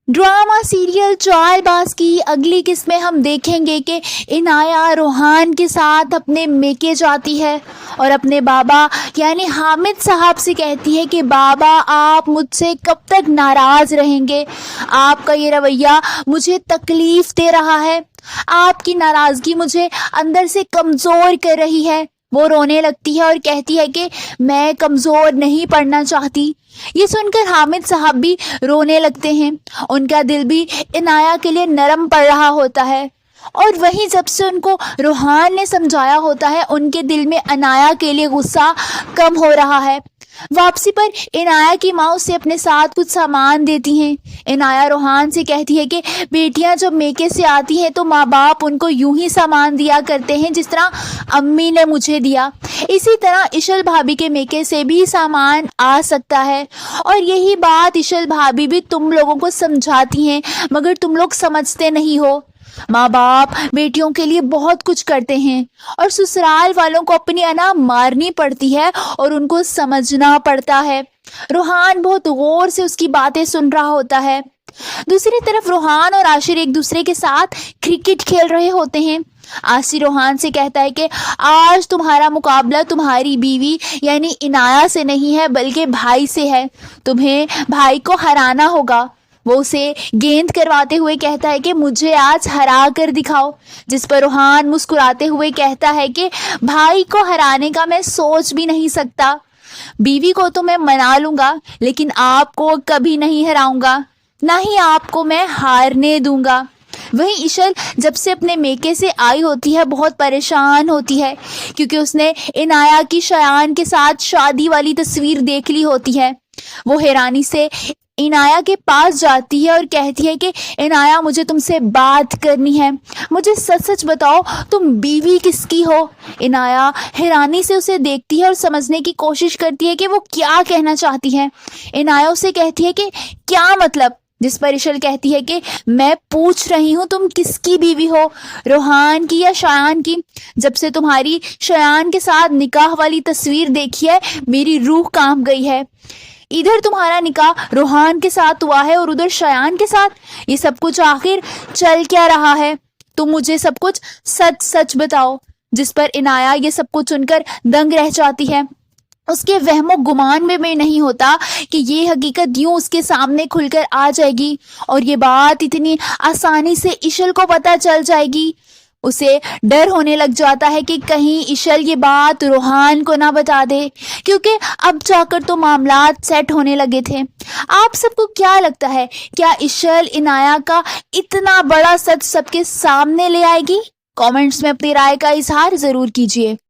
Drama serial Chaalbaaz की अगली किस्त में हम देखेंगे कि इनाया रोहान के साथ अपने मेके जाती है और अपने बाबा यानी हामिद साहब से कहती है कि बाबा आप मुझसे कब तक नाराज़ रहेंगे, आपका ये रवैया मुझे तकलीफ़ दे रहा है, आपकी नाराज़गी मुझे अंदर से कमज़ोर कर रही है। वो रोने लगती है और कहती है कि मैं कमज़ोर नहीं पड़ना चाहती। ये सुनकर हामिद साहब भी रोने लगते हैं, उनका दिल भी इनाया के लिए नरम पड़ रहा होता है। और वहीं जब से उनको रोहान ने समझाया होता है, उनके दिल में इनाया के लिए गुस्सा कम हो रहा है। वापसी पर इनाया की माँ उसे अपने साथ कुछ सामान देती हैं। इनाया रोहान से कहती है कि बेटियां जब मेके से आती हैं तो माँ बाप उनको यूं ही सामान दिया करते हैं जिस तरह अम्मी ने मुझे दिया। इसी तरह इशल भाभी के मेके से भी सामान आ सकता है और यही बात इशल भाभी भी तुम लोगों को समझाती हैं, मगर तुम लोग समझते नहीं हो। माँ बाप बेटियों के लिए बहुत कुछ करते हैं और ससुराल वालों को अपनी अना मारनी पड़ती है और उनको समझना पड़ता है। रोहान बहुत गौर से उसकी बातें सुन रहा होता है। दूसरी तरफ रोहान और आशिर एक दूसरे के साथ क्रिकेट खेल रहे होते हैं। आसिर रोहान से कहता है कि आज तुम्हारा मुकाबला तुम्हारी बीवी यानी इनाया से नहीं है बल्कि भाई से है, तुम्हें भाई को हराना होगा। वो उसे गेंद करवाते हुए कहता है कि मुझे आज हरा कर दिखाओ, जिस पर रोहान मुस्कुराते हुए कहता है कि भाई को हराने का मैं सोच भी नहीं सकता, बीवी को तो मैं मना लूंगा लेकिन आपको कभी नहीं हराऊंगा, ना ही आपको मैं हारने दूंगा। वहीं इशल जब से अपने मेके से आई होती है बहुत परेशान होती है क्योंकि उसने इनाया की शयान के साथ शादी वाली तस्वीर देख ली होती है। वो हैरानी से इनाया के पास जाती है और कहती है कि इनाया मुझे तुमसे बात करनी है, मुझे सच सच बताओ तुम बीवी किसकी हो। इनाया हैरानी से उसे देखती है और समझने की कोशिश करती है कि वो क्या कहना चाहती है। इनाया उसे कहती है कि क्या मतलब, जिस पर इशल कहती है कि मैं पूछ रही हूँ तुम किसकी बीवी हो, रोहान की या शयान की। जब से तुम्हारी शयान के साथ निकाह वाली तस्वीर देखी है मेरी रूह कांप गई है। इधर तुम्हारा निकाह रोहान के साथ हुआ है और उधर शयान के साथ, ये सब कुछ आखिर चल क्या रहा है, तुम मुझे सब कुछ सच सच बताओ। जिस पर इनाया ये सब कुछ सुनकर दंग रह जाती है। उसके वहमो गुमान में भी नहीं होता कि ये हकीकत यूं उसके सामने खुलकर आ जाएगी और ये बात इतनी आसानी से इशल को पता चल जाएगी। उसे डर होने लग जाता है कि कहीं इशल ये बात रोहान को ना बता दे, क्योंकि अब जाकर तो मामलात सेट होने लगे थे। आप सबको क्या लगता है, क्या इशल इनाया का इतना बड़ा सच सबके सामने ले आएगी? कमेंट्स में अपनी राय का इजहार जरूर कीजिए।